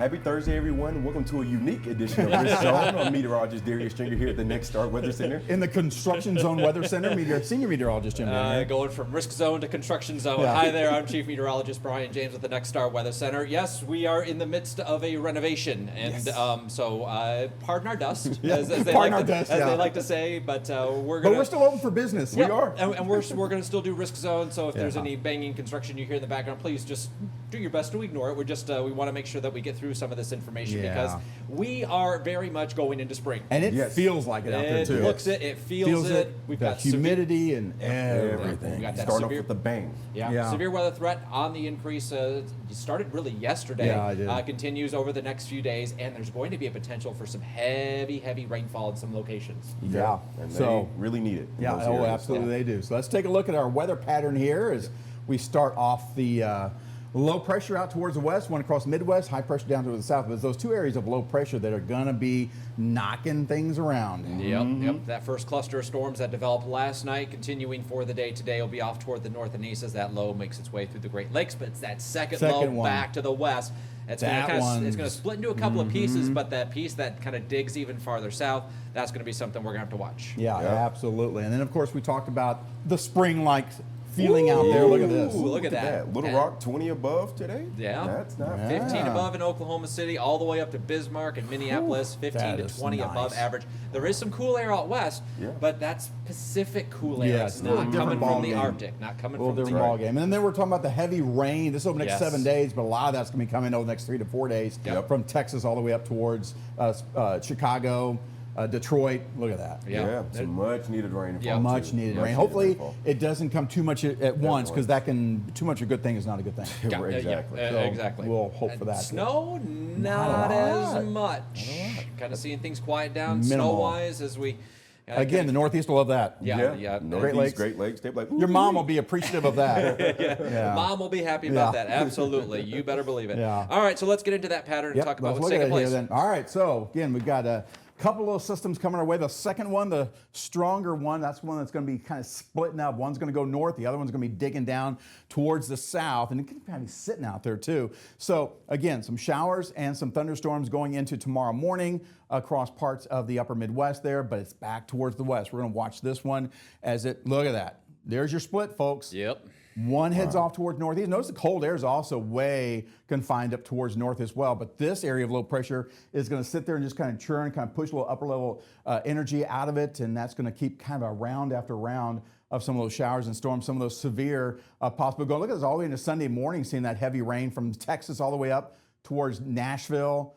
Happy Thursday, everyone. Welcome to a unique edition of RiskZone. I'm meteorologist Darius Stringer here at the Nexstar Weather Center. In the Construction Zone Weather Center, senior meteorologist Jim. Going from Risk Zone to Construction Zone. Yeah. Hi there, I'm Chief Meteorologist Brian James with the Nexstar Weather Center. Yes, we are in the midst of a renovation, and pardon our dust, as they like to say, but we're still open for business. Yep. We are, and we're going to still do Risk Zone. So if there's any banging construction you hear in the background, please just do your best to ignore it. We're just we want to make sure that we get through some of this information because we are very much going into spring, and it feels like it out there too. It looks it, it feels it. We've got humidity and everything. We got that Starting off severe, with the bang. Severe weather threat on the increase. Started really yesterday. Yeah, it did. Continues over the next few days, and there's going to be a potential for some heavy rainfall in some locations. Yeah, and they really need it. Yeah, absolutely they do. So let's take a look at our weather pattern here as we start off the low pressure out towards the west, one across the Midwest, high pressure down towards the south. But it's those two areas of low pressure that are going to be knocking things around. Yep. That first cluster of storms that developed last night, continuing for the day today, will be off toward the north and east as that low makes its way through the Great Lakes. But it's that second low one back to the west. It's going to split into a couple of pieces, but that piece that kind of digs even farther south, that's going to be something we're going to have to watch. Yeah, absolutely. And then, of course, we talked about the spring-like feeling out there. Look at this. Look at that. Little Rock 20 above today? Yeah. That's not 15 above in Oklahoma City, all the way up to Bismarck and Minneapolis, 15 to 20 above average. There is some cool air out west, but that's Pacific cool air. It's not coming from the Arctic, not coming from the ball game. And then we're talking about the heavy rain. This is over the next 7 days, but a lot of that's going to be coming over the next 3 to 4 days from Texas all the way up towards Chicago. Detroit, look at that. Yeah, some much needed rain. Much needed rain. Hopefully it doesn't come too much at once, because too much a good thing is not a good thing. Exactly. Exactly. We'll hope for that. Snow, not as much. Kind of seeing things quiet down snow-wise as we... Again, the Northeast will love that. Northeast, Great Lakes. They're like, your mom will be appreciative of that. Mom will be happy about that. Absolutely. You better believe it. All right, so let's get into that pattern and talk about what's taking place. All right, so again, we've got a couple of systems coming our way. The second one, the stronger one, that's one that's going to be kind of splitting up. One's going to go north, the other one's going to be digging down towards the south, and it can kind of be sitting out there too. So again, some showers and some thunderstorms going into tomorrow morning across parts of the upper Midwest there, but it's back towards the west. We're going to watch this one as it, look at that. There's your split, folks. Yep. One heads off towards northeast. Notice the cold air is also way confined up towards north as well. But this area of low pressure is going to sit there and just kind of churn, kind of push a little upper level energy out of it. And that's going to keep kind of a round after round of some of those showers and storms, some of those severe possible. Go look at this all the way into Sunday morning, seeing that heavy rain from Texas all the way up towards Nashville.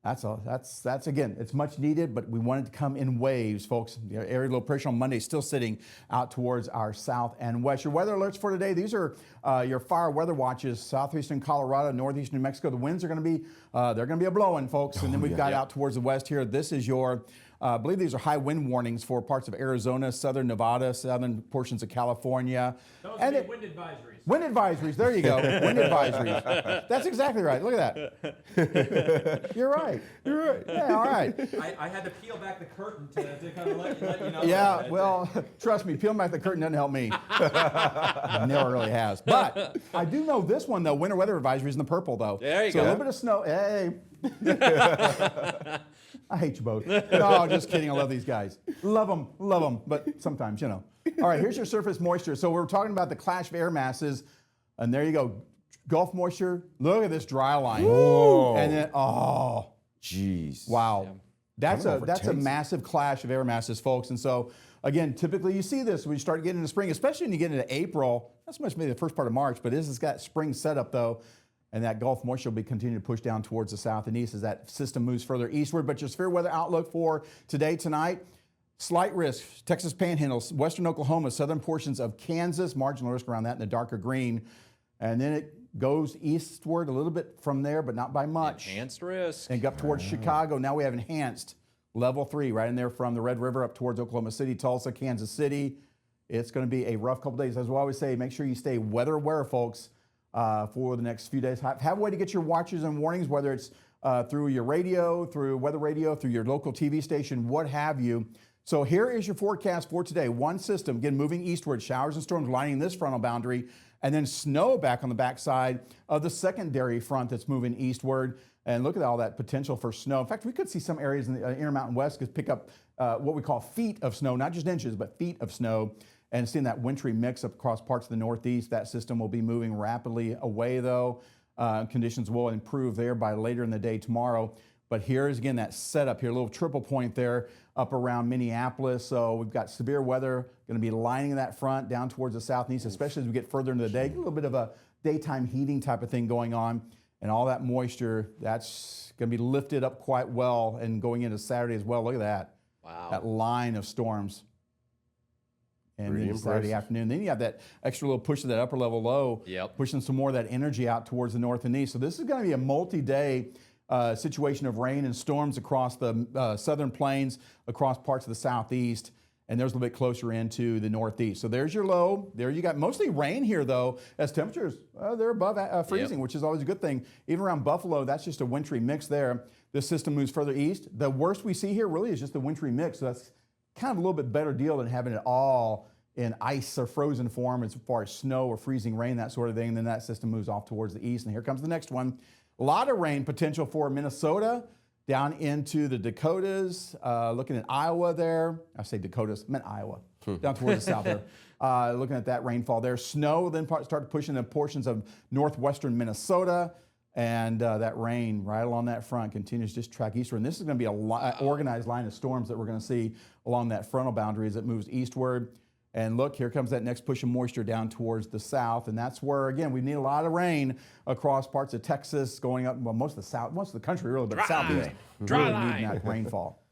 That's again, it's much needed, but we want it to come in waves, folks. The area of low pressure on Monday is still sitting out towards our south and west. Your weather alerts for today, these are your fire weather watches, southeastern Colorado, northeastern New Mexico. The winds are going to be, they're going to be a-blowing, folks. And then we've got out towards the west here. This is your, I believe these are high wind warnings for parts of Arizona, southern Nevada, southern portions of California. Those are wind advisories. Wind advisories, there you go. Wind advisories. That's exactly right. Look at that. You're right. You're right. Yeah, all right. I had to peel back the curtain to kind of let you know. Yeah, well, trust me, peeling back the curtain doesn't help me. Never really has. But I do know this one, though. Winter weather advisory is in the purple, though. There you go. So a little bit of snow. Hey. I hate you both. No, just kidding. I love these guys. Love them. But sometimes, you know. All right, here's your surface moisture. So we're talking about the clash of air masses. And there you go. Gulf moisture. Look at this dry line. Whoa. And then, jeez. Wow. Yeah. That's a massive clash of air masses, folks. And so, again, typically you see this when you start getting into spring, especially when you get into April. Not so much maybe the first part of March, but this has got spring setup, though. And that Gulf moisture will be continuing to push down towards the south and east as that system moves further eastward. But your severe weather outlook for today, tonight, slight risk, Texas Panhandle, western Oklahoma, southern portions of Kansas, marginal risk around that in the darker green. And then it goes eastward a little bit from there, but not by much. Enhanced risk. And up towards Chicago. Now we have enhanced level 3 right in there from the Red River up towards Oklahoma City, Tulsa, Kansas City. It's going to be a rough couple days. As we always say, make sure you stay weather aware, folks, for the next few days. Have a way to get your watches and warnings, whether it's through your radio, through weather radio, through your local TV station, what have you. So here is your forecast for today. One system, again, moving eastward, showers and storms lining this frontal boundary, and then snow back on the backside of the secondary front that's moving eastward. And look at all that potential for snow. In fact, we could see some areas in the Intermountain West could pick up what we call feet of snow, not just inches, but feet of snow. And seeing that wintry mix up across parts of the Northeast. That system will be moving rapidly away, though. Conditions will improve there by later in the day tomorrow. But here is, again, that setup here, a little triple point there up around Minneapolis. So we've got severe weather going to be lining that front down towards the south and east, especially as we get further into the day. Get a little bit of a daytime heating type of thing going on. And all that moisture, that's going to be lifted up quite well and going into Saturday as well. Look at that. Wow. That line of storms. And then Saturday afternoon. Then you have that extra little push of that upper level low, pushing some more of that energy out towards the north and east. So this is going to be a multi-day situation of rain and storms across the southern plains, across parts of the southeast, and there's a little bit closer into the northeast. So there's your low. There you got mostly rain here, though, as temperatures, they're above freezing, which is always a good thing. Even around Buffalo, that's just a wintry mix there. This system moves further east. The worst we see here really is just the wintry mix. So that's kind of a little bit better deal than having it all in ice or frozen form as far as snow or freezing rain, that sort of thing. And then that system moves off towards the east. And here comes the next one. A lot of rain potential for Minnesota, down into the Dakotas, looking at Iowa there. I say Dakotas, I meant Iowa, down towards the south there. Looking at that rainfall there. Snow then start pushing into portions of northwestern Minnesota, and that rain right along that front continues to just track eastward. And this is going to be a organized line of storms that we're going to see along that frontal boundary as it moves eastward. And look, here comes that next push of moisture down towards the south. And that's where, again, we need a lot of rain across parts of Texas, going up, well, most of the country really, but southeast. Really needing that rainfall.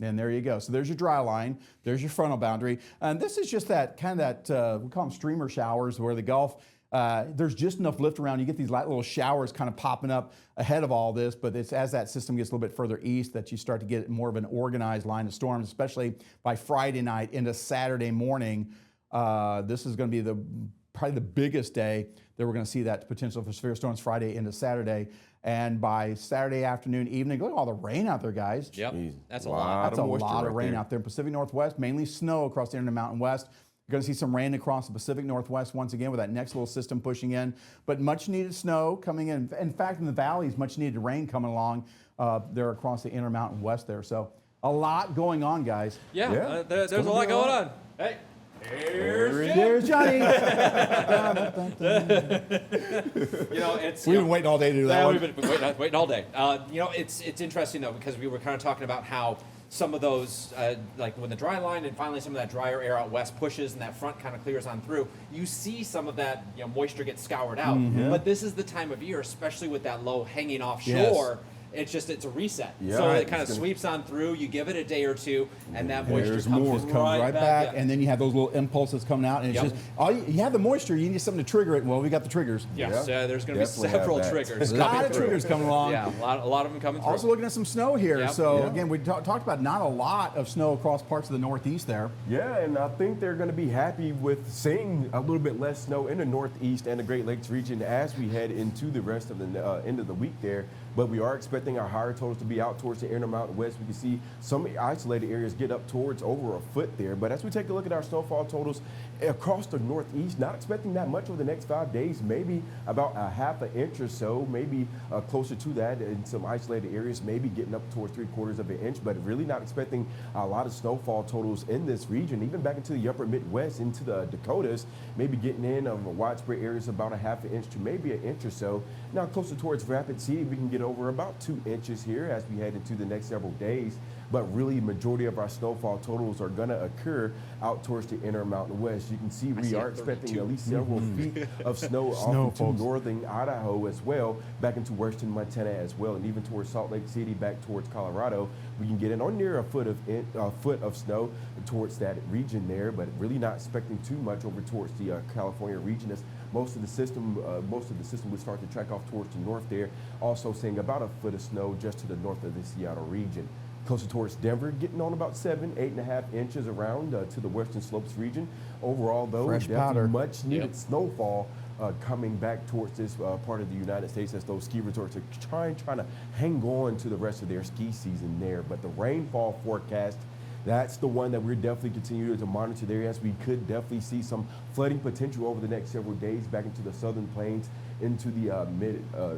And there you go. So there's your dry line. There's your frontal boundary. And this is just that kind of that, we call them streamer showers, where the Gulf, there's just enough lift around. You get these light little showers kind of popping up ahead of all this, but it's as that system gets a little bit further east that you start to get more of an organized line of storms, especially by Friday night into Saturday morning. This is going to be probably the biggest day that we're going to see that potential for severe storms Friday into Saturday. And by Saturday afternoon, evening, look at all the rain out there, guys. Yep, that's a lot. That's a lot of rain out there in Pacific Northwest, mainly snow across the Intermountain West. You're going to see some rain across the Pacific Northwest once again with that next little system pushing in. But much needed snow coming in. In fact, in the valleys, much needed rain coming along there across the Intermountain West there. So a lot going on, guys. Yeah, there's a lot going on. Hey. There's Johnny. We've been waiting all day to do that. We've been waiting all day. It's interesting though, because we were kind of talking about how some of those, like when the dry line and finally some of that drier air out west pushes and that front kind of clears on through, you see some of that moisture get scoured out. But this is the time of year, especially with that low hanging offshore. It's a reset. So it kind of sweeps on through. You give it a day or two, and that moisture comes right back. And then you have those little impulses coming out, and it's just you have the moisture. You need something to trigger it. Well, we got the triggers. Yes, there's going to be several triggers. A lot of triggers coming along. Yeah, a lot of them coming through. Also looking at some snow here. So again, we talked about not a lot of snow across parts of the Northeast there. Yeah, and I think they're going to be happy with seeing a little bit less snow in the Northeast and the Great Lakes region as we head into the rest of the end of the week there. But we are expecting our higher totals to be out towards the Intermountain West. We can see some isolated areas get up towards over a foot there. But as we take a look at our snowfall totals across the Northeast, not expecting that much over the next 5 days, maybe about a half an inch or so, maybe closer to that in some isolated areas, maybe getting up towards 3/4 of an inch, but really not expecting a lot of snowfall totals in this region, even back into the upper Midwest, into the Dakotas, maybe getting in of widespread areas about a half an inch to maybe an inch or so. Now closer towards Rapid City, we can get over about 2 inches here as we head into the next several days. But really, majority of our snowfall totals are going to occur out towards the Intermountain West. You can see we are expecting at least several feet of snow off into northern Idaho as well, back into western Montana as well, and even towards Salt Lake City, back towards Colorado. We can get in on near a foot of snow towards that region there, but really not expecting too much over towards the California region, as most of the system would start to track off towards the north there. Also seeing about a foot of snow just to the north of the Seattle region. Closer towards Denver, getting on about 8.5 inches around to the western slopes region. Overall, though, definitely much needed snowfall coming back towards this part of the United States, as those ski resorts are trying to hang on to the rest of their ski season there. But the rainfall forecast That's the one that we're definitely continuing to monitor there, as we could definitely see some flooding potential over the next several days back into the southern plains, into the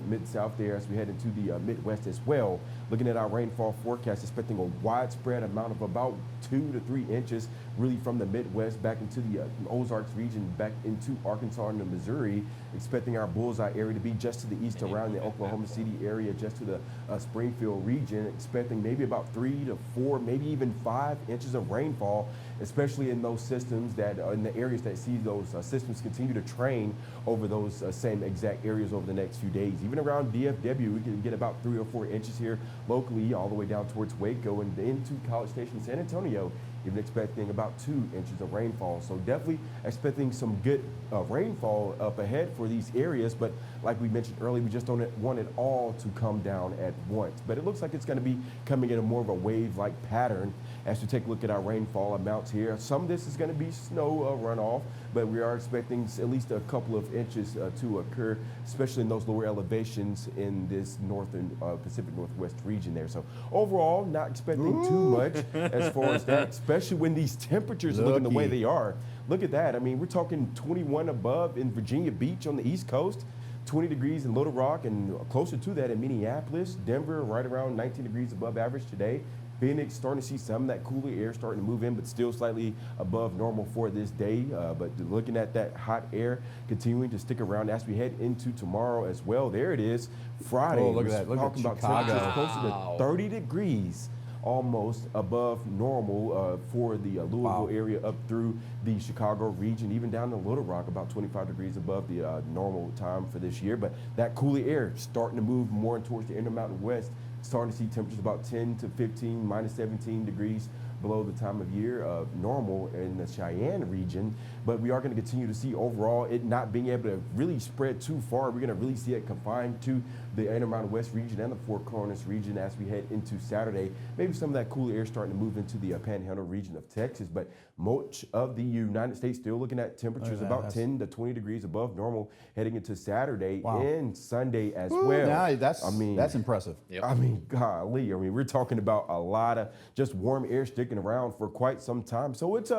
mid-south there, as we head into the Midwest as well. Looking at our rainfall forecast, expecting a widespread amount of about 2 to 3 inches, really from the Midwest back into the Ozarks region, back into Arkansas and Missouri. Expecting our bullseye area to be just to the east around the Oklahoma City area, just to the Springfield region. Expecting maybe about 3 to 4, maybe even 5 inches of rainfall, especially in those systems that in the areas that see those systems continue to train over those same exact areas over the next few days. Even around DFW, we can get about 3 or 4 inches here locally, all the way down towards Waco and into College Station, San Antonio. Even expecting about 2 inches of rainfall. So definitely expecting some good rainfall up ahead for these areas. But like we mentioned earlier, we just don't want it all to come down at once. But it looks like it's going to be coming in a more of a wave-like pattern as we take a look at our rainfall amounts here. Some of this is going to be snow runoff, but we are expecting at least a couple of inches to occur, especially in those lower elevations in this northern Pacific Northwest region there. So overall, not expecting too much as far as that, especially when these temperatures are looking the way they are. Look at that. I mean, we're talking 21 above in Virginia Beach on the East Coast, 20 degrees in Little Rock, and closer to that in Minneapolis. Denver, right around 19 degrees above average today. Phoenix, starting to see some of that cooler air starting to move in, but still slightly above normal for this day. But looking at that hot air continuing to stick around as we head into tomorrow as well. There it is, Friday. Oh, look at that. Look talking at about Chicago. temperatures closer to 30 degrees. Almost above normal for the Louisville area up through the Chicago region, even down to Little Rock, about 25 degrees above the normal time for this year. But that cooler air starting to move more towards the Intermountain West, starting to see temperatures about 10 to 15, minus 17 degrees below the time of year of normal in the Cheyenne region. But we are going to continue to see overall it not being able to really spread too far. We're going to really see it confined to the Intermountain West region and the Four Corners region as we head into Saturday. Maybe some of that cooler air starting to move into the Panhandle region of Texas, but much of the United States still looking at temperatures about 10 to 20 degrees above normal heading into Saturday and Sunday as well. Yeah, that's impressive. Yep. I mean, golly, we're talking about a lot of just warm air sticking around for quite some time. So it's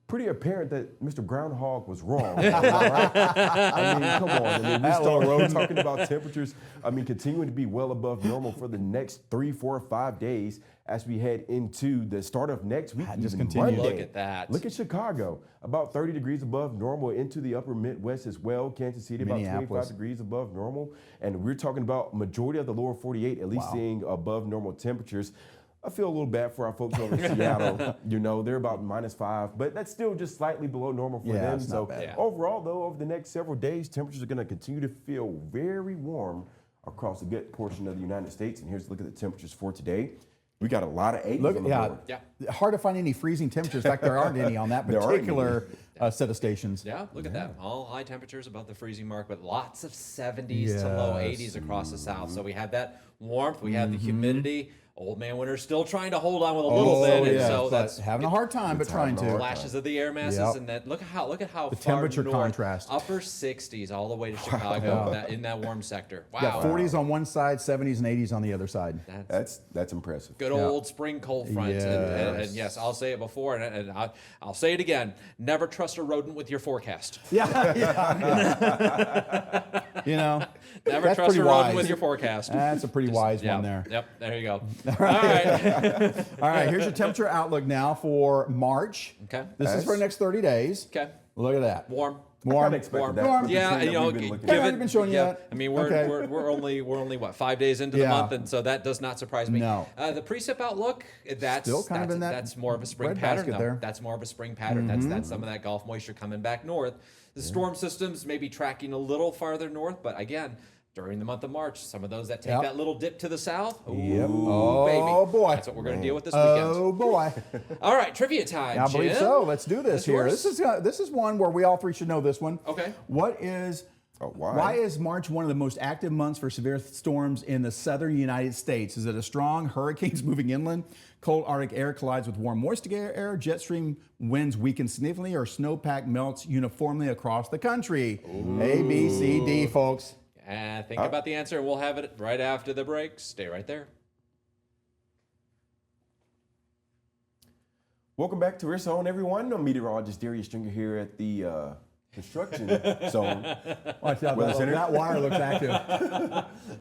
pretty apparent that Mr. Groundhog was wrong. Right? I mean, come on. We're talking about temperatures, continuing to be well above normal for the next 3, 4, 5 days as we head into the start of next week. Just continue. Monday. Look at that. Look at Chicago, about 30 degrees above normal, into the upper Midwest as well. Kansas City, about 25 degrees above normal. And we're talking about majority of the lower 48 at least seeing above normal temperatures. I feel a little bad for our folks over in Seattle. They're about -5, but that's still just slightly below normal for them. It's So not bad. overall, though, over the next several days, temperatures are going to continue to feel very warm across a good portion of the United States. And here's a look at the temperatures for today. We got a lot of 80s on the board. Hard to find any freezing temperatures. In fact, there aren't any on that particular set of stations. Yeah, look at that. All high temperatures above the freezing mark, but lots of 70s to low 80s across the south. So we have that warmth, we have the humidity. Old man winter's still trying to hold on with a little bit, and so that's having a hard time, but trying to. Flashes of the air masses, and that look at how the far temperature north, contrast. upper 60s all the way to Chicago in that warm sector. Wow. Got 40s on one side, 70s and 80s on the other side. That's impressive. Good old spring cold front. And yes, I'll say it before, and I'll say it again. Never trust a rodent with your forecast. Never trust a rodent with your forecast. That's a pretty wise one there. Yep, there you go. All right. All right, here's your temperature outlook now for March. Okay. This is for the next 30 days. Okay. Look at that. Warm. Warm. Warm. Yeah, haven't been showing yet. I mean, we're only what, 5 days into the month, and so that does not surprise me. No. The precip outlook, that's still kind of in that's more of a spring red pattern. basket there. That's more of a spring pattern. That's some of that Gulf moisture coming back north. The storm systems may be tracking a little farther north, but again, during the month of March, some of those that take that little dip to the south. Ooh, Oh, boy. That's what we're going to deal with this weekend. Oh, boy. All right, trivia time, I believe Jim. so. Let's do this here. yours? This is one where we all three should know this one. Okay. Why is March one of the most active months for severe storms in the southern United States? Is it a strong hurricanes moving inland, cold Arctic air collides with warm moist air, jet stream winds weaken significantly, or snowpack melts uniformly across the country? Ooh. A, B, C, D, folks. Think about the answer, and we'll have it right after the break. Stay right there. Welcome back to RiskZone, everyone. I'm meteorologist Darius Stringer here at the construction zone. Watch out, that wire looks active.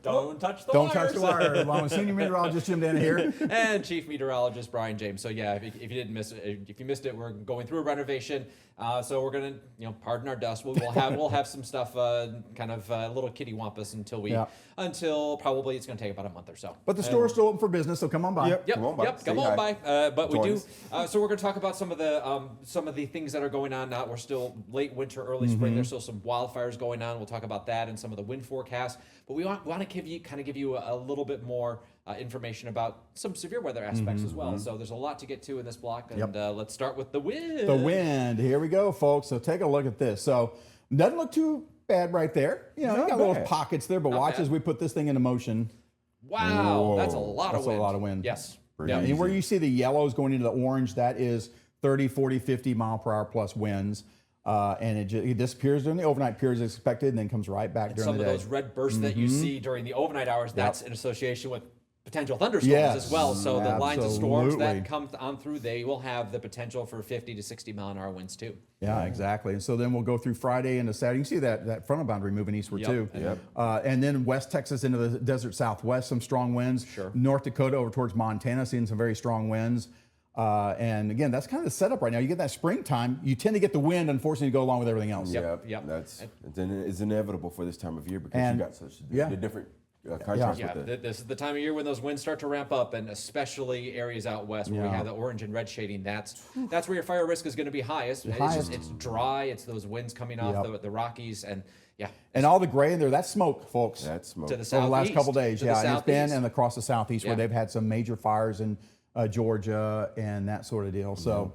Don't touch the Don't wires. touch the wire. Well, I'm senior meteorologist Jim Dana here. And chief meteorologist Brian James. So yeah, if you didn't miss it, if you missed it, we're going through a renovation. So we're gonna, pardon our dust. We'll have some stuff, kind of little kitty wampus until probably it's gonna take about a month or so. But the store's still open for business, so come on by. Yep. Come on by. Come on by. But we do. us. So we're going to talk about some of the things that are going on now. We're still late winter, early spring. There's still some wildfires going on. We'll talk about that and some of the wind forecasts. But we want to give you a little bit more information about some severe weather aspects as well. So there's a lot to get to in this block. And let's start with the wind. The wind. Here we go, folks. So take a look at this. So doesn't look too bad right there. You got little pockets there, but watch as we put this thing into motion. Wow, Whoa. that's a lot of wind. That's a lot of wind. Yes. Yeah. And where you see the yellows going into the orange, that is 30, 40, 50 mile per hour plus winds. And it disappears during the overnight period as expected and then comes right back during the day. Some of those red bursts that you see during the overnight hours, that's in association with potential thunderstorms as well. So the lines of storms that come on through, they will have the potential for 50 to 60 mile an hour winds too. Yeah, exactly. And so then we'll go through Friday into Saturday. You can see that frontal boundary moving eastward too. And then West Texas into the desert Southwest, some strong winds. Sure. North Dakota over towards Montana, seeing some very strong winds. And again, that's kind of the setup right now. You get that springtime, you tend to get the wind, unfortunately, to go along with everything else. It's inevitable for this time of year because you got such the different contrast with it. This is the time of year when those winds start to ramp up, and especially areas out west where we have the orange and red shading. That's where your fire risk is going to be highest. It's dry. It's those winds coming off the Rockies, and and all the gray in there, that's smoke, folks. That's smoke. To the southeast. Over the last couple of days, and it's been and across the southeast where they've had some major fires in Georgia and that sort of deal. So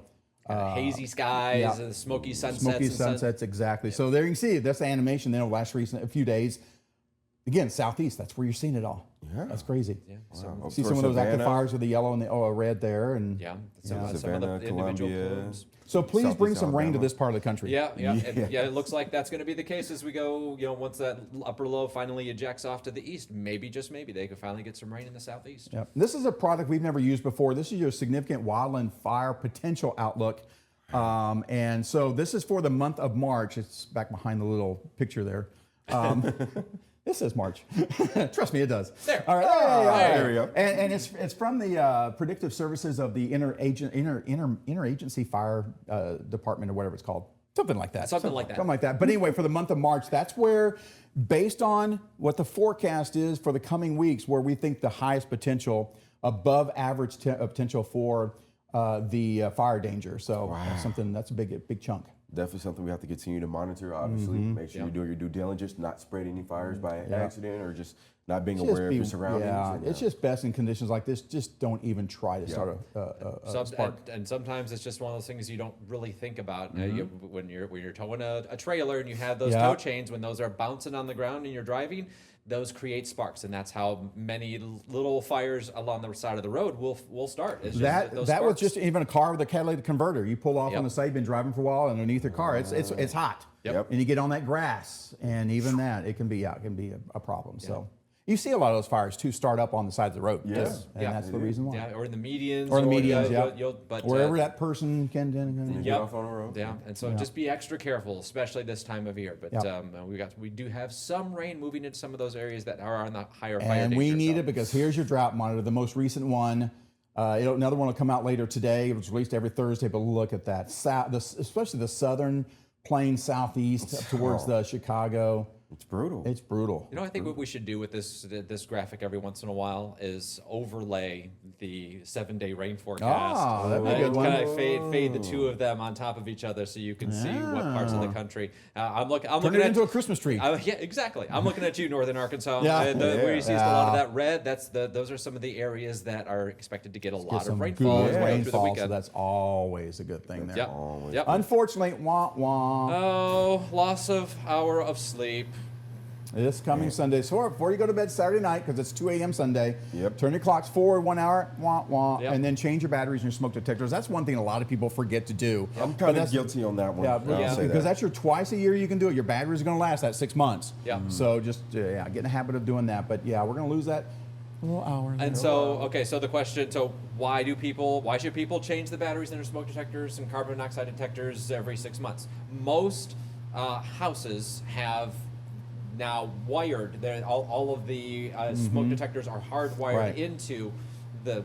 hazy skies, smoky sunsets. Smoky sunsets, exactly. So there you can see that's the animation then over the last a few days. Again, southeast, that's where you're seeing it all. Yeah. That's crazy. Yeah. Wow. See some of those active fires with the yellow and the red there. And some of the individual plumes. So please bring some rain to this part of the country. It looks like that's going to be the case as we go, once that upper low finally ejects off to the east. Maybe, just maybe, they could finally get some rain in the southeast. Yep. This is a product we've never used before. This is your significant wildland fire potential outlook. And so this is for the month of March. It's back behind the little picture there. This says March. Trust me, it does. There. All right. There we go. And it's from the predictive services of the interagency fire department or whatever it's called. Something like that. Something like that. But anyway, for the month of March, that's where, based on what the forecast is for the coming weeks, where we think the highest potential, above average potential for the fire danger. So that's a big chunk. Definitely something we have to continue to monitor, obviously. Make sure you're doing your due diligence, not spreading any fires by accident or just not being aware of your surroundings. Yeah, it's just best in conditions like this, just don't even try to start a spark. And sometimes it's just one of those things you don't really think about. When you're towing a trailer and you have those tow chains, when those are bouncing on the ground and you're driving, those create sparks, and that's how many little fires along the side of the road will start. That was just even a car with a catalytic converter. You pull off on the side, you've been driving for a while, and underneath your car, it's hot. And you get on that grass, and even that, it can be a problem. So you see a lot of those fires too start up on the side of the road. And that's the reason why. Or in the medians. Or the medians, but wherever that person can get off on a road. And so just be extra careful, especially this time of year. But we do have some rain moving into some of those areas that are on the higher fire danger. And we need it because here's your drought monitor, the most recent one. Another one will come out later today. It was released every Thursday, but look at that. Especially the southern plains southeast up towards the Chicago. It's brutal. It's brutal. I think what we should do with this graphic every once in a while is overlay the 7-day rain forecast. That'd be a good one. Kind of fade the two of them on top of each other so you can see what parts of the country. I'm looking it into a Christmas tree. Exactly. I'm looking at you, Northern Arkansas. Where you see a lot of that red. Those are some of the areas that are expected to get a lot of rainfall through the weekend. So that's always a good thing there. Yep. Unfortunately, Oh, loss of hour of sleep. This coming Sunday. So before you go to bed Saturday night, because it's 2 a.m. Sunday, turn your clocks forward 1 hour, and then change your batteries and your smoke detectors. That's one thing a lot of people forget to do. I'm kind of guilty on that one. Because that's your twice a year you can do it. Your batteries are going to last that 6 months. So just get in the habit of doing that. But we're going to lose that A little hour. And so, okay, so the question, so why should people change the batteries in their smoke detectors and carbon monoxide detectors every 6 months? Most houses have now wired, all of the smoke detectors are hardwired into the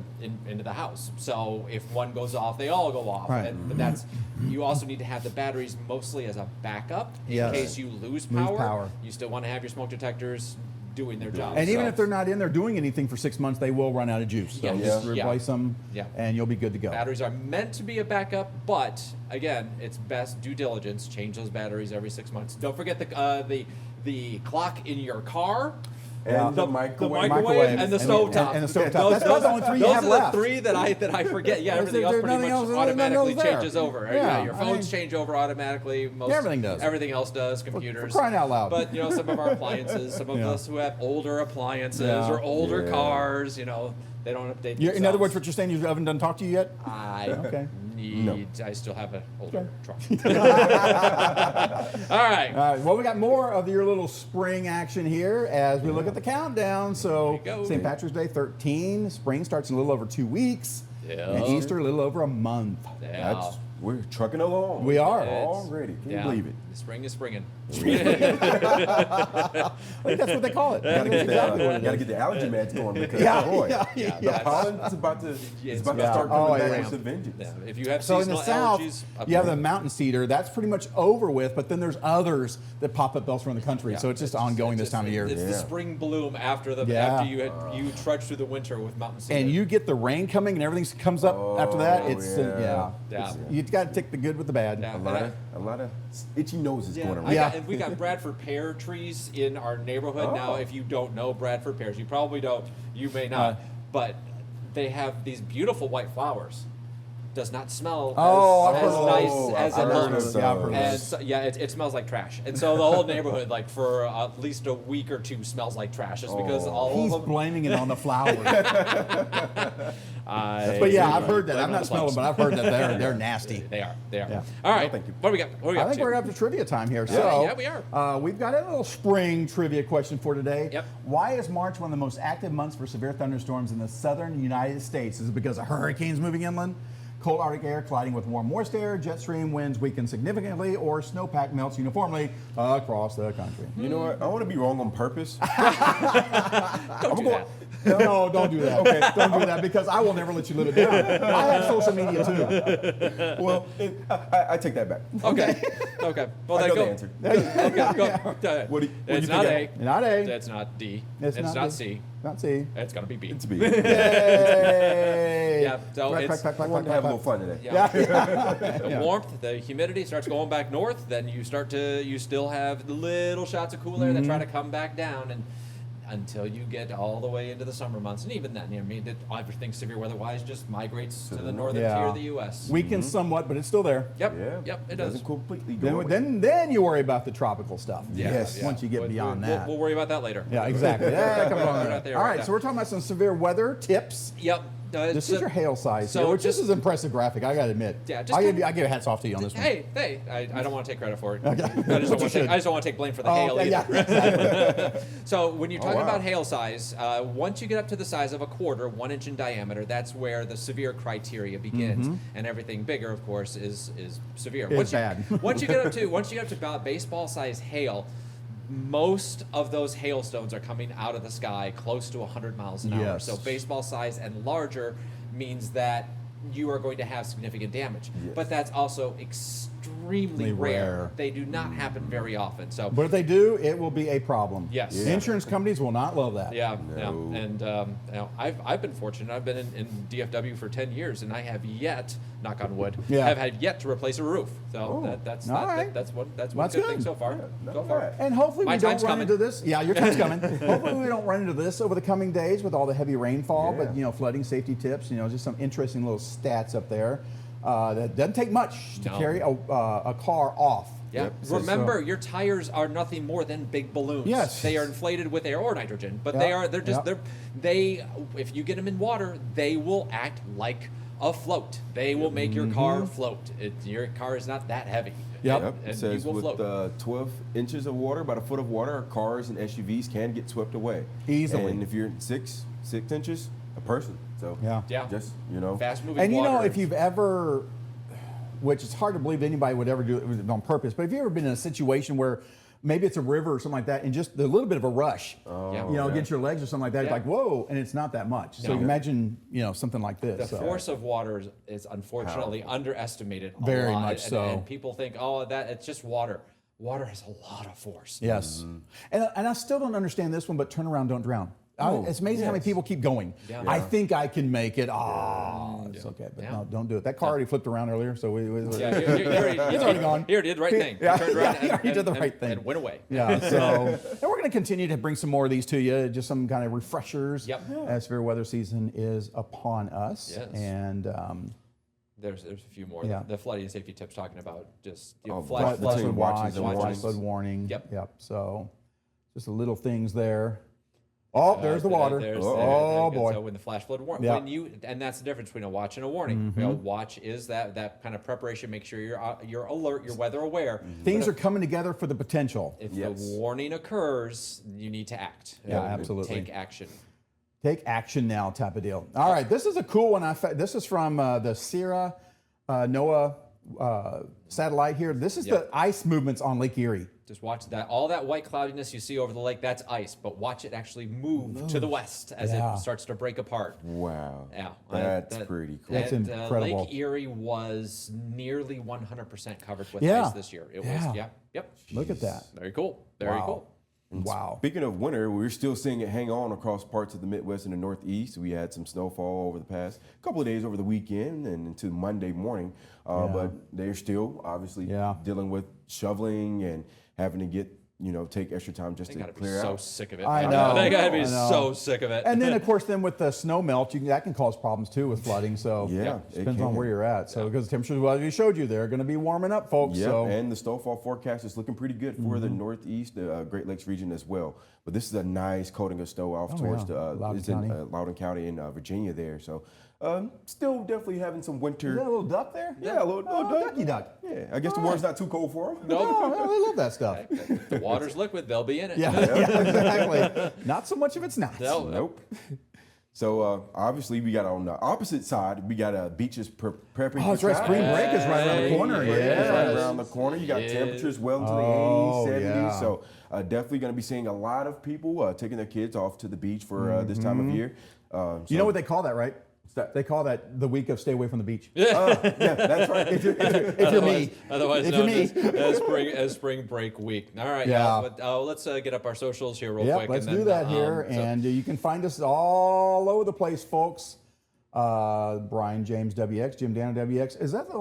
house. So if one goes off, they all go off. Right. But that's, you also need to have the batteries mostly as a backup in case you lose power. You still want to have your smoke detectors doing their job. And even if they're not in there doing anything for 6 months, they will run out of juice. So just replace them, and you'll be good to go. Batteries are meant to be a backup, but again, it's best due diligence. Change those batteries every 6 months. Don't forget the clock in your car. And the microwave and the stovetop. And the stovetop. That's about the only three you have left. Those are the three that I forget. Yeah, everything else pretty much automatically changes over. Yeah, your phones change over automatically. Everything does. Everything else does. Computers. For crying out loud. But some of our appliances, some of us who have older appliances or older cars, they don't update themselves. In other words, what you're saying, your oven doesn't talk to you yet? I still have an older truck. All right. Well, we got more of your little spring action here as we look at the countdown. So St. Patrick's Day 13, spring starts in a little over 2 weeks, and Easter a little over a month. We're trucking along. We are already. Can you believe it? The spring is springing. I think that's what they call it. Gotta get the allergy meds going because the pollen's about to start coming back with vengeance. Yeah. If you have So in seasonal the south, allergies, you have the mountain cedar. That's pretty much over with, but then there's others that pop up elsewhere in the country. So it's just ongoing this time of year. It's the spring bloom after you trudge through the winter with mountain cedar. And you get the rain coming and everything comes up after that. It's you got to take the good with the bad. A lot of itchy noses going around. And we got Bradford pear trees in our neighborhood. Now, if you don't know Bradford pears, you probably don't. You may not. But they have these beautiful white flowers. Does not smell as nice as it looks. And it smells like trash. And so the whole neighborhood, like for at least a week or two, smells like trash, just because all of them. He's blaming it on the flowers. But yeah, I've heard that. I'm not smelling, but I've heard that they're nasty. They are. Yeah. All right. Thank you. What do we got? I think we're up to trivia time here. Yeah, we are. We've got a little spring trivia question for today. Yep. Why is March one of the most active months for severe thunderstorms in the southern United States? Is it because of hurricanes moving inland, cold Arctic air colliding with warm moist air, jet stream winds weaken significantly, or snowpack melts uniformly across the country? You know what? I want to be wrong on purpose. Don't do that. No, don't do that. Okay, don't do that because I will never let you live it down. I have social media too. Well, I take that back. Okay. Well, I know go. the answer. Go. What do It's you not think? A. Not A. It's not D. It's not D. C. Not C. It's gonna be B. It's B. Yay! Yeah. So I wanted to have a little fun today. The warmth, the humidity starts going back north. Then you still have the little shots of cool air that try to come back down, and until you get all the way into the summer months, and even then, everything severe weather-wise just migrates to the northern tier of the U.S. Weakens somewhat, but it's still there. Yep. It does. Doesn't completely go away. Then you worry about the tropical stuff. Yes. Once you get beyond that. We'll worry about that later. Yeah, exactly. That comes along Right there, All right right, now. so we're talking about some severe weather tips. Yep. This is your hail size, so which just- this is impressive graphic. I gotta admit. Yeah, I give hats off to you on this one. Hey, I don't want to take credit for it. Okay. I just don't want to take blame for the hail either. Yeah, exactly. So when you're talking wow. about hail size, once you get up to the size of a quarter, 1 inch in diameter, that's where the severe criteria begins, and everything bigger, of course, is severe. It's bad. Once you get up to about baseball size hail, most of those hailstones are coming out of the sky close to 100 miles an hour. Yes. So baseball size and larger means that you are going to have significant damage. Yes. But that's also extremely rare. They do not happen very often. So, But if they do, it will be a problem. Yes. The insurance companies will not love that. yeah. No. And I've been fortunate. I've been in DFW for 10 years, and I have yet, knock on wood, have had yet to replace a roof. So that's one good good. thing so far. Not So far. bad. And hopefully My we don't time's run coming. into this. Yeah, your time's coming. Hopefully we don't run into this over the coming days with all the heavy rainfall. Yeah. But flooding safety tips. Just some interesting little stats up there. That doesn't take much to carry a car off. Yeah. Yep. Remember, your tires are nothing more than big balloons. Yes. They are inflated with air or nitrogen, but Yep. they're just if you get them in water, they will act like afloat. They will make your car float. Your car is not that heavy. Yep. It And says you will with float. 12 inches of water, about a foot of water, cars and SUVs can get swept away. Easily. And if you're 6 inches, a person. So Yeah. Yeah. just, you know. Fast moving And you know, water. if you've ever, which it's hard to believe anybody would ever do it on purpose, but have you ever been in a situation where maybe it's a river or something like that, and just a little bit of a rush, Yeah. you know, against your legs or something like that, it's Yeah. like, whoa, and it's not that much. So No. imagine, you know, something like the this. So. force of water is unfortunately underestimated a Very lot. much so. And people think, oh, that it's just water. Water has a lot of force. Yes. And I still don't understand this one, but turn around, don't drown. It's amazing how many people keep going. Yeah. I think I can make it. It's okay, but Yeah. no, don't do it. That car already flipped around earlier, so we Yeah, it's already gone. He already did the right thing. Yeah. He turned around Yeah, he did the right thing. and went away. Yeah, so and we're going to continue to bring some more of these to you, just some kind of refreshers. Yep. As severe weather season is upon us. Yes. And There's a few more. Yeah. The flooding and safety tips talking about just flood flood watches and watch, warnings. flood warning. Yep. So just the little things there. Oh, there's the water. Oh boy. So when the flash flood warning, Yeah. and that's the difference between a watch and a warning. You know, watch is that kind of preparation. Make sure you're alert, you're weather aware. Things are coming together for the potential. If Yes. the warning occurs, you need to act. Yeah, absolutely. Take action. Take action now, type of deal. All right, this is a cool one. This is from the Sierra NOAA satellite here. This is the ice movements on Lake Erie. Just watch that. All that white cloudiness you see over the lake, that's ice. But watch it actually move to the west as it starts to break apart. Wow. Yeah, That's pretty cool. That's incredible. Lake Erie was nearly 100% covered with Yeah. ice this year. It Yeah. was, yep. Look at that. Very cool. Very Wow. cool. Wow. Speaking of winter, we're still seeing it hang on across parts of the Midwest and the Northeast. We had some snowfall over the past couple of days over the weekend and into Monday morning, but they're still obviously dealing with shoveling and having to get, take extra time just They to gotta be clear so out. sick of it. I man. know, They gotta be I know. so sick of it. And then, of course, with the snow melt, that can cause problems too with flooding. So Yeah, it depends on can. where you're at. So because the temperatures, well, we showed you, they're going to be warming up, folks. Yeah, So and the snowfall forecast is looking pretty good for the Northeast, the Great Lakes region as well. But this is a nice coating of snow off towards Loudoun it's in County. Loudoun County in Virginia there. So still definitely having some winter. is that a little duck there? Yeah, a little duck. Ducky duck. Yeah, I guess the water's not too cold for them. Oh, well, they love that stuff. The water's liquid, they'll be in it. Yeah, exactly. Not so much if it's not. No. Nope. So obviously we got on the opposite side, we got beaches prepping. Oh, that's right. Spring break is right around the corner. It's right Yes. around the corner. You got Yes. temperatures well into the Oh, 80s, 70s. yeah. So definitely going to be seeing a lot of people taking their kids off to the beach for this time of year. You know what they call that, right? They call that the week of stay away from the beach. Yeah, that's right. If you're me. Otherwise If you're known me. as spring break week. All right, Yeah. y'all, but let's get up our socials here real Yep, quick. let's and then, do that here. so- And you can find us all over the place, folks. Brian James WX, Jim Dana WX. Is that the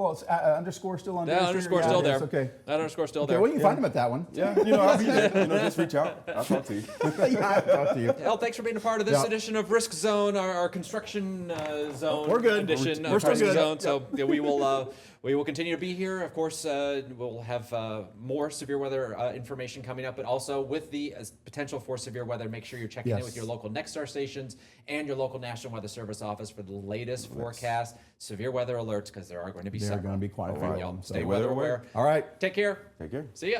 underscore still on that there? underscore Yeah, still it there. is. Okay. That underscore still Okay, there. well, you can find him at that one. Yeah, I'll be there. Just reach out. I'll talk to you. Yeah, I'll talk to you. Hell, thanks for being a part of this Yep. edition of Risk Zone, our construction zone We're good. edition We're of still Risk good. Zone. So yeah, we will continue to be here. Of course, we'll have more severe weather information coming up, but also with the potential for severe weather, make sure you're checking in Yes. with your local Nexstar stations and your local National Weather Service office for the latest forecast, severe weather alerts, because there are going to be There are several. going to be quite a few All of right, y'all. them. Stay So. weather aware. All right. Take care. Take care. See ya.